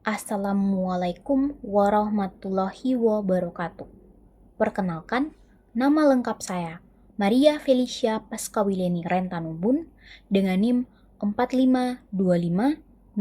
Assalamualaikum warahmatullahi wabarakatuh. Perkenalkan, nama lengkap saya Maria Felicia Paskawileni Rentanubun dengan NIM 4525091092.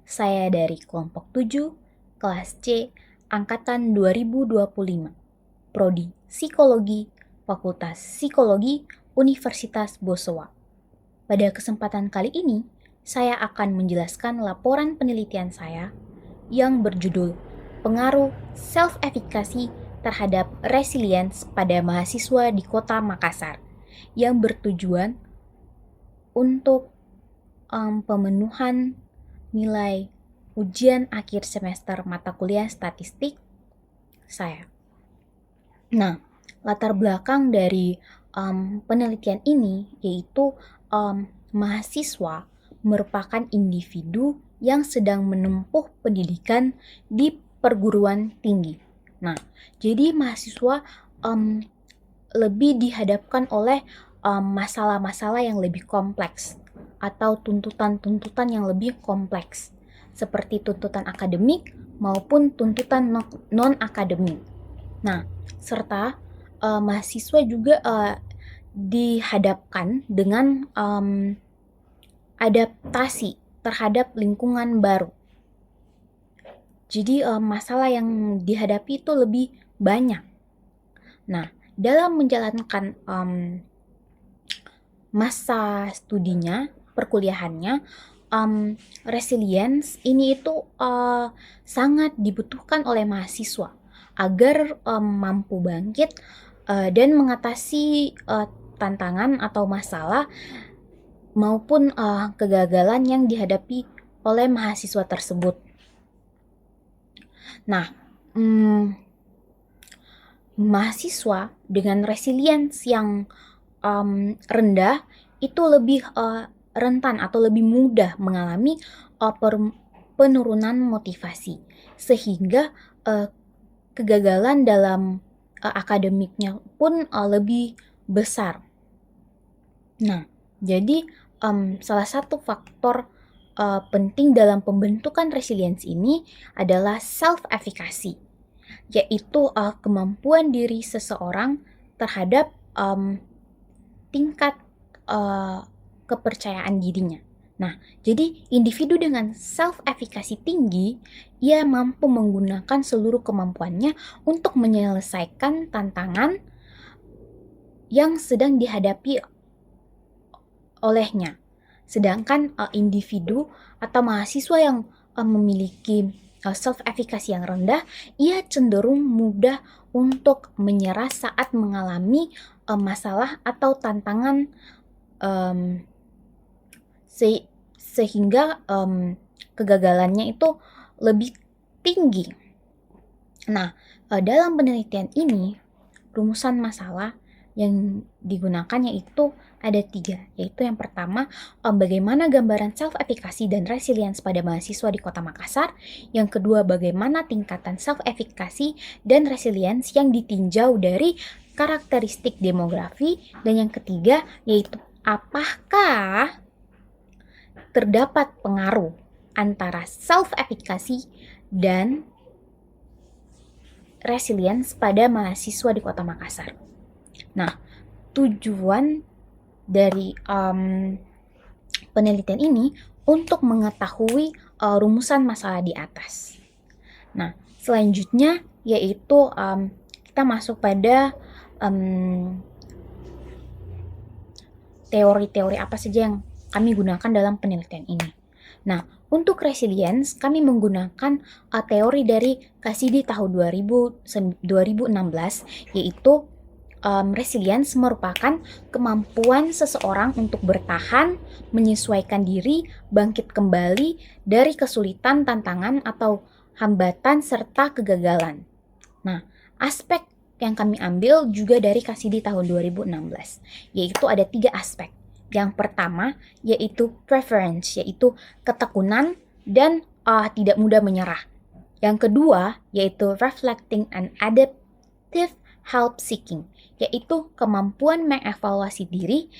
Saya dari kelompok 7, kelas C, angkatan 2025. Prodi Psikologi, Fakultas Psikologi, Universitas Bosowa. Pada kesempatan kali ini, saya akan menjelaskan laporan penelitian saya yang berjudul Pengaruh Self-Efficacy terhadap Resilience pada Mahasiswa di Kota Makassar yang bertujuan untuk pemenuhan nilai ujian akhir semester mata kuliah statistik saya. Nah, latar belakang dari penelitian ini yaitu mahasiswa merupakan individu yang sedang menempuh pendidikan di perguruan tinggi. Nah, jadi mahasiswa lebih dihadapkan oleh masalah-masalah yang lebih kompleks atau tuntutan-tuntutan yang lebih kompleks seperti tuntutan akademik maupun tuntutan non-akademik. Nah, serta mahasiswa juga dihadapkan dengan adaptasi terhadap lingkungan baru. Jadi masalah yang dihadapi itu lebih banyak. Nah, dalam menjalankan masa studinya, perkuliahannya, resilience ini itu sangat dibutuhkan oleh mahasiswa agar mampu bangkit dan mengatasi tantangan atau masalah maupun kegagalan yang dihadapi oleh mahasiswa tersebut. Nah, mahasiswa dengan resilience yang rendah itu lebih rentan atau lebih mudah mengalami penurunan motivasi, sehingga kegagalan dalam akademiknya pun lebih besar. Nah, jadi salah satu faktor penting dalam pembentukan resilience ini adalah self-efficacy, yaitu kemampuan diri seseorang terhadap tingkat kepercayaan dirinya. Nah, jadi individu dengan self-efficacy tinggi, ia mampu menggunakan seluruh kemampuannya untuk menyelesaikan tantangan yang sedang dihadapi olehnya. Sedangkan individu atau mahasiswa yang memiliki self-efficacy yang rendah, ia cenderung mudah untuk menyerah saat mengalami masalah atau tantangan sehingga kegagalannya itu lebih tinggi. Nah, dalam penelitian ini, rumusan masalah yang digunakan yaitu ada 3, yaitu yang pertama, bagaimana gambaran self-efficacy dan resilience pada mahasiswa di Kota Makassar. Yang kedua, bagaimana tingkatan self-efficacy dan resilience yang ditinjau dari karakteristik demografi. Dan yang ketiga, yaitu apakah terdapat pengaruh antara self-efficacy dan resilience pada mahasiswa di Kota Makassar. Nah, tujuan dari penelitian ini untuk mengetahui rumusan masalah di atas. Nah, selanjutnya yaitu kita masuk pada teori-teori apa saja yang kami gunakan dalam penelitian ini. Nah, untuk resilience kami menggunakan teori dari Cassidy tahun 2016, yaitu resilience merupakan kemampuan seseorang untuk bertahan, menyesuaikan diri, bangkit kembali dari kesulitan, tantangan, atau hambatan serta kegagalan. Nah, aspek yang kami ambil juga dari Cassidy tahun 2016, yaitu ada 3 aspek. Yang pertama yaitu preference, yaitu ketekunan dan tidak mudah menyerah. Yang kedua yaitu reflecting and adaptive help seeking, yaitu kemampuan mengevaluasi diri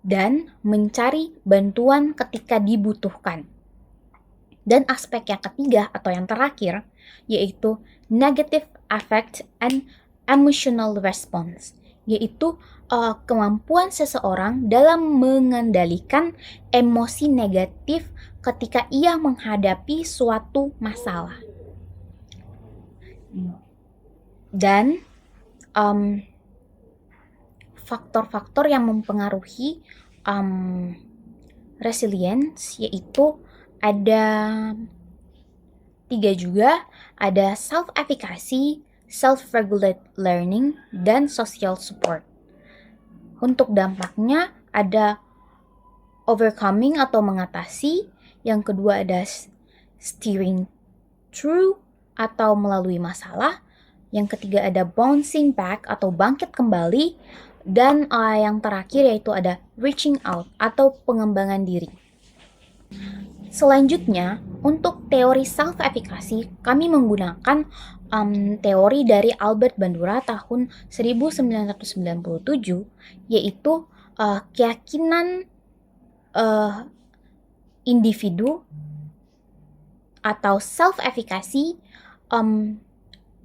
dan mencari bantuan ketika dibutuhkan. Dan aspek yang ketiga atau yang terakhir yaitu negative affect and emotional response, yaitu kemampuan seseorang dalam mengendalikan emosi negatif ketika ia menghadapi suatu masalah. Dan faktor-faktor yang mempengaruhi resilience yaitu ada 3 juga, ada self-efficacy, self-regulate learning, dan social support. Untuk dampaknya ada overcoming atau mengatasi, yang kedua ada steering through atau melalui masalah, yang ketiga ada bouncing back atau bangkit kembali, dan yang terakhir yaitu ada reaching out atau pengembangan diri. Selanjutnya, untuk teori self-efficacy, kami menggunakan teori dari Albert Bandura tahun 1997, yaitu keyakinan individu atau self-efficacy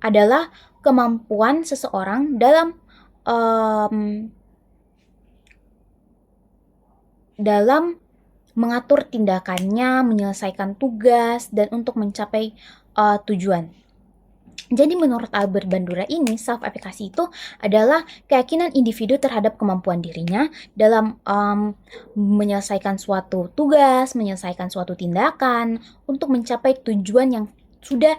adalah kemampuan seseorang dalam mengatur tindakannya, menyelesaikan tugas, dan untuk mencapai tujuan. Jadi menurut Albert Bandura ini, self-efficacy itu adalah keyakinan individu terhadap kemampuan dirinya dalam menyelesaikan suatu tugas, menyelesaikan suatu tindakan, untuk mencapai tujuan yang sudah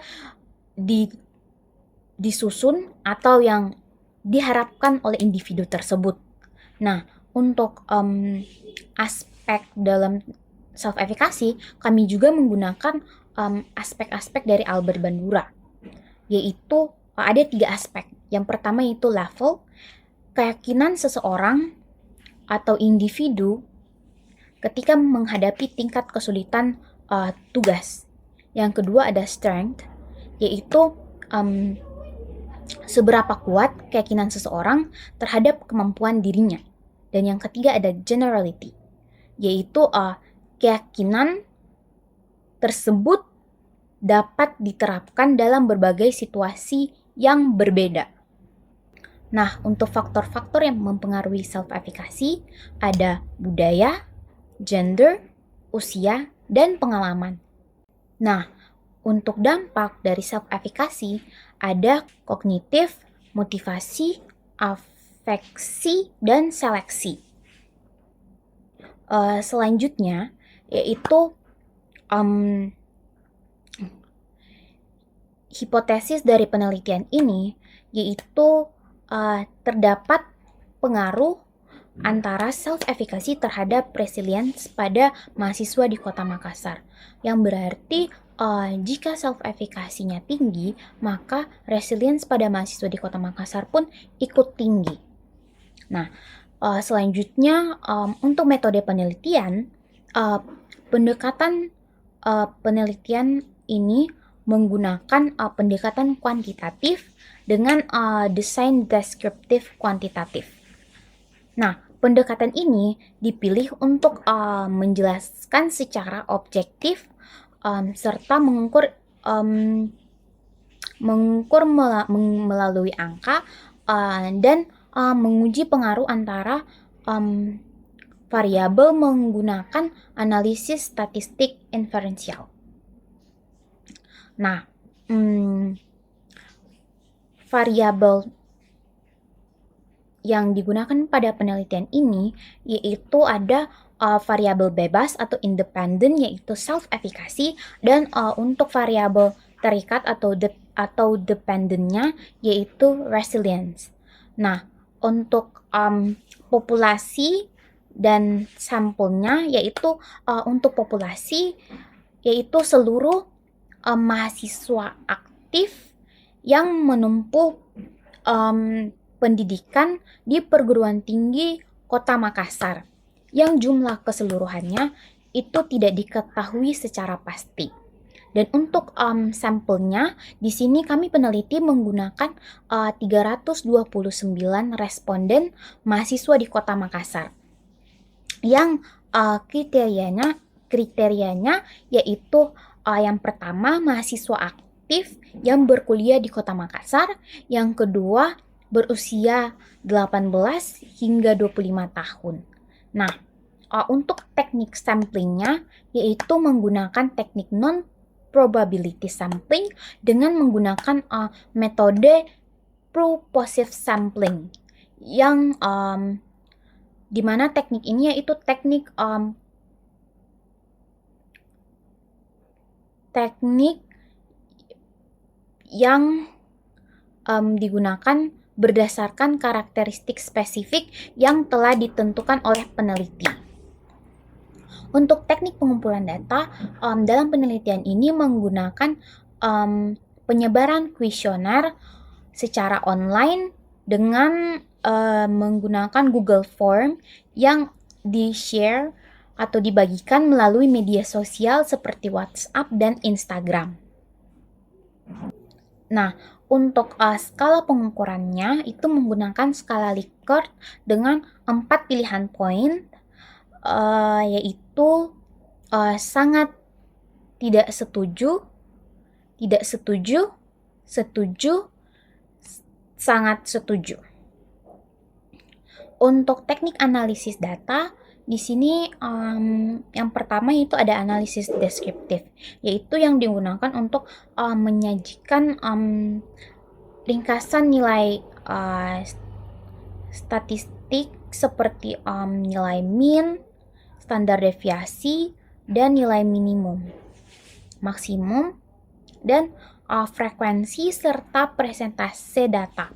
disusun atau yang diharapkan oleh individu tersebut. Nah, untuk aspek dalam self-efficacy, kami juga menggunakan aspek-aspek dari Albert Bandura, yaitu ada 3 aspek. Yang pertama yaitu level, keyakinan seseorang atau individu ketika menghadapi tingkat kesulitan tugas. Yang kedua ada strength, yaitu seberapa kuat keyakinan seseorang terhadap kemampuan dirinya. Dan yang ketiga ada generality, yaitu keyakinan tersebut dapat diterapkan dalam berbagai situasi yang berbeda. Nah, untuk faktor-faktor yang mempengaruhi self-efficacy ada budaya, gender, usia, dan pengalaman. Nah, untuk dampak dari self-efficacy ada kognitif, motivasi, afeksi, dan seleksi. Selanjutnya yaitu hipotesis dari penelitian ini yaitu terdapat pengaruh antara self-efficacy terhadap resilience pada mahasiswa di Kota Makassar, yang berarti jika self-efficacy-nya tinggi, maka resilience pada mahasiswa di Kota Makassar pun ikut tinggi. Nah, selanjutnya untuk metode penelitian, pendekatan penelitian ini menggunakan pendekatan kuantitatif dengan desain deskriptif kuantitatif. Nah, pendekatan ini dipilih untuk menjelaskan secara objektif serta mengukur melalui angka dan menguji pengaruh antara variabel menggunakan analisis statistik inferensial. Nah, variabel yang digunakan pada penelitian ini yaitu ada variabel bebas atau independen yaitu self-efficacy, dan untuk variabel terikat atau dependennya yaitu resilience. Nah, untuk populasi dan sampelnya yaitu untuk populasi yaitu seluruh mahasiswa aktif yang menempuh pendidikan di perguruan tinggi Kota Makassar, yang jumlah keseluruhannya itu tidak diketahui secara pasti. Dan untuk sampelnya, di sini kami peneliti menggunakan 329 responden mahasiswa di Kota Makassar. yang kriterianya yaitu yang pertama mahasiswa aktif yang berkuliah di Kota Makassar, yang kedua berusia 18 hingga 25 tahun. Nah, untuk teknik samplingnya yaitu menggunakan teknik non-probability sampling dengan menggunakan metode purposive sampling yang dimana teknik ini yaitu teknik yang digunakan berdasarkan karakteristik spesifik yang telah ditentukan oleh peneliti. Untuk teknik pengumpulan data, dalam penelitian ini menggunakan penyebaran kuesioner secara online dengan menggunakan Google Form yang di-share atau dibagikan melalui media sosial seperti WhatsApp dan Instagram. Nah, untuk skala pengukurannya itu menggunakan skala Likert dengan 4 pilihan poin, yaitu sangat tidak setuju, tidak setuju, setuju, sangat setuju. Untuk teknik analisis data, di sini yang pertama itu ada analisis deskriptif, yaitu yang digunakan untuk menyajikan ringkasan nilai statistik seperti nilai mean, standar deviasi, dan nilai minimum, maksimum, dan frekuensi serta presentase data.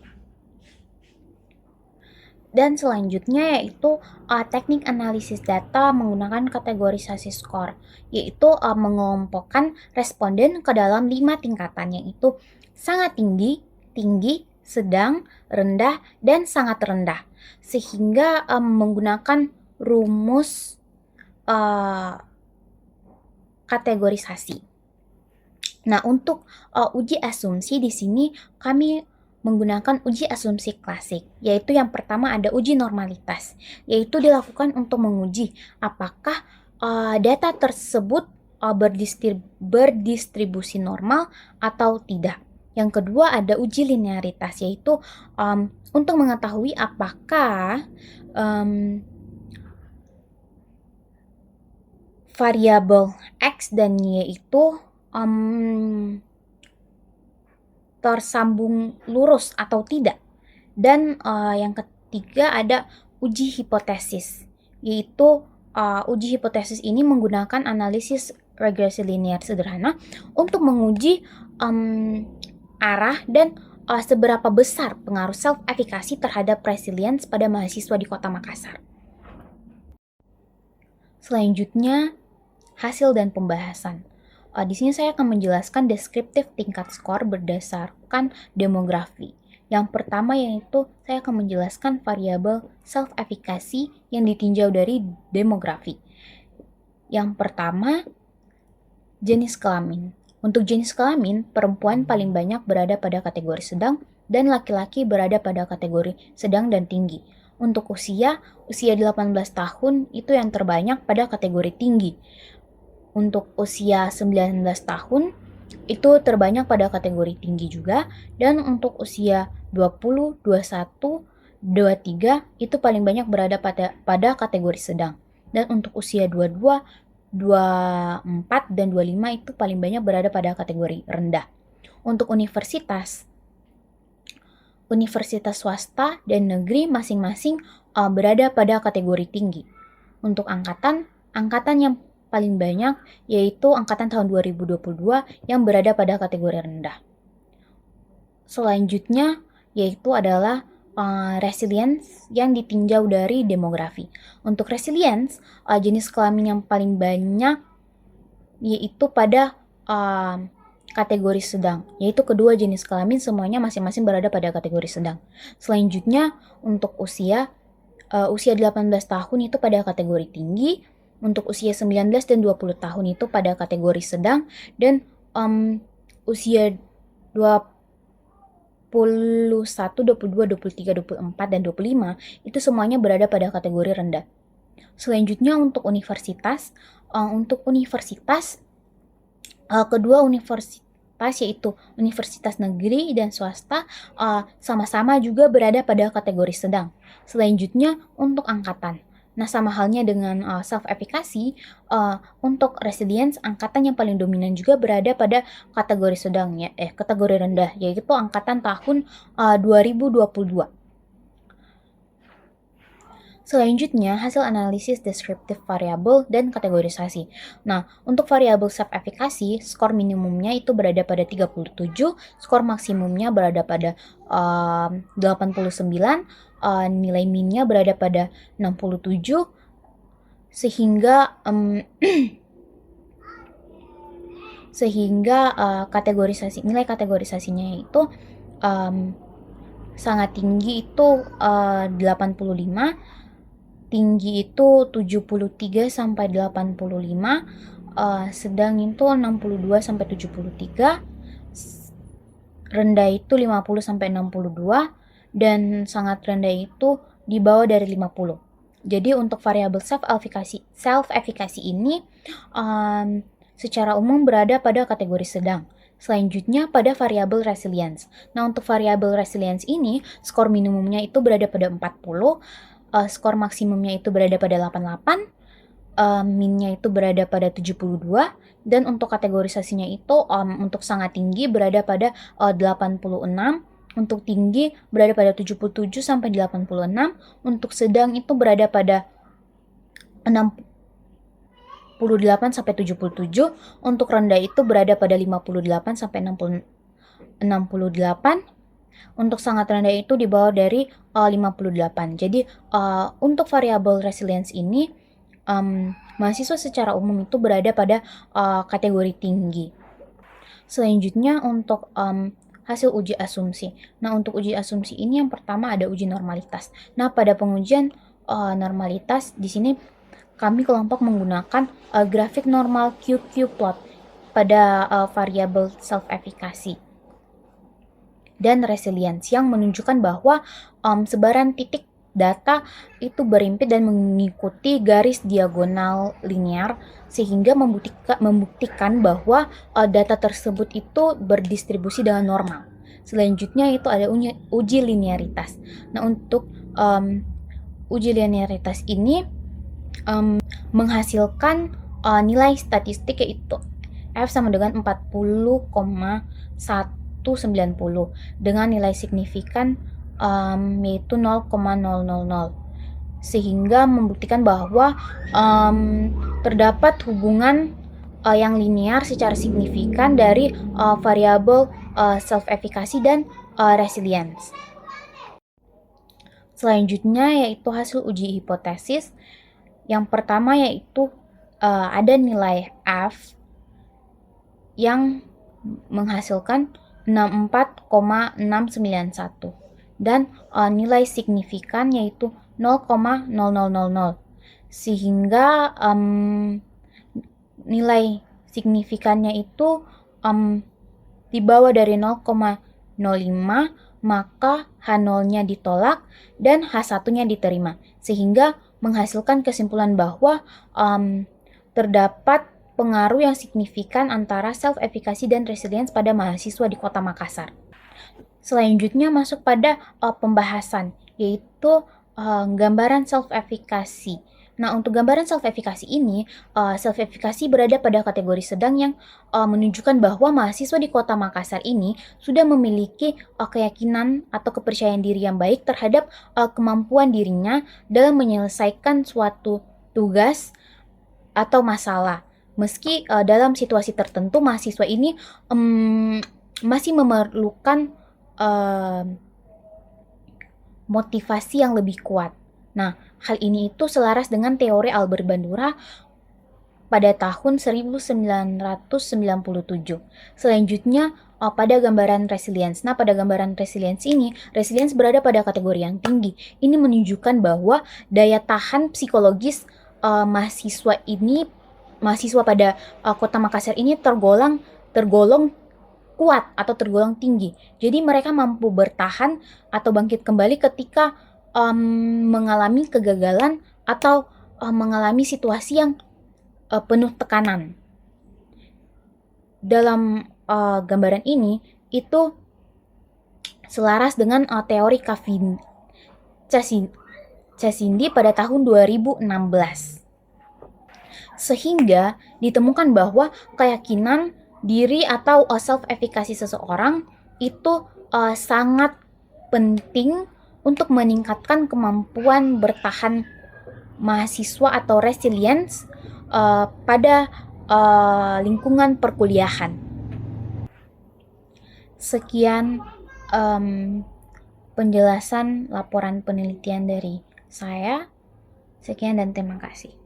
Dan selanjutnya yaitu teknik analisis data menggunakan kategorisasi skor, yaitu mengelompokkan responden ke dalam 5 tingkatan, yaitu sangat tinggi, tinggi, sedang, rendah, dan sangat rendah, sehingga menggunakan rumus kategorisasi. Nah, untuk uji asumsi di sini kami menggunakan uji asumsi klasik, yaitu yang pertama ada uji normalitas, yaitu dilakukan untuk menguji apakah data tersebut berdistribusi normal atau tidak. Yang kedua ada uji linearitas, yaitu untuk mengetahui apakah variabel X dan Y itu tersambung lurus atau tidak. Dan yang ketiga ada uji hipotesis, yaitu uji hipotesis ini menggunakan analisis regresi linear sederhana untuk menguji arah dan seberapa besar pengaruh self-efikasi terhadap resilience pada mahasiswa di Kota Makassar. Selanjutnya, hasil dan pembahasan. Di sini saya akan menjelaskan deskriptif tingkat skor berdasarkan demografi. Yang pertama yaitu saya akan menjelaskan variabel self-efikasi yang ditinjau dari demografi. Yang pertama, jenis kelamin. Untuk jenis kelamin, perempuan paling banyak berada pada kategori sedang dan laki-laki berada pada kategori sedang dan tinggi. Untuk usia 18 tahun itu yang terbanyak pada kategori tinggi. Untuk usia 19 tahun itu terbanyak pada kategori tinggi juga, dan untuk usia 20, 21, 23 itu paling banyak berada pada kategori sedang. Dan untuk usia 22, 24 dan 25 itu paling banyak berada pada kategori rendah. Untuk universitas swasta dan negeri masing-masing berada pada kategori tinggi. Untuk angkatan yang paling banyak yaitu angkatan tahun 2022 yang berada pada kategori rendah. Selanjutnya yaitu adalah resilience yang ditinjau dari demografi. Untuk resilience, jenis kelamin yang paling banyak yaitu pada kategori sedang, yaitu kedua jenis kelamin semuanya masing-masing berada pada kategori sedang. Selanjutnya untuk usia 18 tahun itu pada kategori tinggi, untuk usia 19 dan 20 tahun itu pada kategori sedang, dan usia 21, 22, 23, 24, dan 25 itu semuanya berada pada kategori rendah. Selanjutnya untuk universitas kedua universitas yaitu universitas negeri dan swasta sama-sama juga berada pada kategori sedang. Selanjutnya untuk angkatan. Nah, sama halnya dengan self-efficacy, untuk resilience, angkatan yang paling dominan juga berada pada kategori sedang, kategori rendah, yaitu angkatan tahun 2022. Selanjutnya, hasil analisis deskriptif variabel dan kategorisasi. Nah, untuk variabel self-efficacy, skor minimumnya itu berada pada 37, skor maksimumnya berada pada 89, nilai minnya berada pada 67, sehingga nilai kategorisasinya itu sangat tinggi itu 85, tinggi itu 73 sampai 85, sedang itu 62 sampai 73, rendah itu 50 sampai 62, dan sangat rendah itu di bawah dari 50. Jadi untuk variabel self-efficacy ini secara umum berada pada kategori sedang. Selanjutnya pada variabel resilience. Nah, untuk variabel resilience ini skor minimumnya itu berada pada 40, skor maksimumnya itu berada pada 88, minnya itu berada pada 72, dan untuk kategorisasinya itu untuk sangat tinggi berada pada 86, untuk tinggi berada pada 77 sampai 86, untuk sedang itu berada pada 68 sampai 77, untuk rendah itu berada pada 58 sampai 68, untuk sangat rendah itu di bawah dari 58. Jadi untuk variabel resilience ini mahasiswa secara umum itu berada pada kategori tinggi. Selanjutnya untuk hasil uji asumsi. Nah, untuk uji asumsi ini yang pertama ada uji normalitas. Nah, pada pengujian normalitas di sini kami kelompok menggunakan grafik normal QQ plot pada variabel self-efficacy dan resilience yang menunjukkan bahwa sebaran titik data itu berimpit dan mengikuti garis diagonal linear, sehingga membuktikan bahwa data tersebut itu berdistribusi dengan normal. Selanjutnya itu ada uji linearitas. Nah, untuk uji linearitas ini menghasilkan nilai statistik yaitu F sama dengan 40,190 dengan nilai signifikan yaitu 0,000, sehingga membuktikan bahwa terdapat hubungan yang linear secara signifikan dari variabel self-efficacy dan resilience. Selanjutnya yaitu hasil uji hipotesis. Yang pertama yaitu ada nilai F yang menghasilkan 64,691 dan nilai signifikan yaitu 0,0000, sehingga nilai signifikannya itu di bawah dari 0,05, maka H0-nya ditolak dan H1-nya diterima, sehingga menghasilkan kesimpulan bahwa terdapat pengaruh yang signifikan antara self-efficacy dan resilience pada mahasiswa di Kota Makassar. Selanjutnya masuk pada pembahasan, yaitu gambaran self-efficacy. Nah, untuk gambaran self-efficacy ini, self-efficacy berada pada kategori sedang yang menunjukkan bahwa mahasiswa di Kota Makassar ini sudah memiliki keyakinan atau kepercayaan diri yang baik terhadap kemampuan dirinya dalam menyelesaikan suatu tugas atau masalah. Meski dalam situasi tertentu mahasiswa ini masih memerlukan motivasi yang lebih kuat. Nah, hal ini itu selaras dengan teori Albert Bandura pada tahun 1997. Selanjutnya pada gambaran resilience. Nah, pada gambaran resilience ini, resilience berada pada kategori yang tinggi. Ini menunjukkan bahwa daya tahan psikologis mahasiswa pada Kota Makassar ini tergolong kuat atau tergolong tinggi. Jadi mereka mampu bertahan atau bangkit kembali ketika mengalami kegagalan atau mengalami situasi yang penuh tekanan. Dalam gambaran ini itu selaras dengan teori Cassindi pada tahun 2016. Sehingga ditemukan bahwa keyakinan diri atau self-efficacy seseorang itu sangat penting untuk meningkatkan kemampuan bertahan mahasiswa atau resilience pada lingkungan perkuliahan. Sekian penjelasan laporan penelitian dari saya. Sekian dan terima kasih.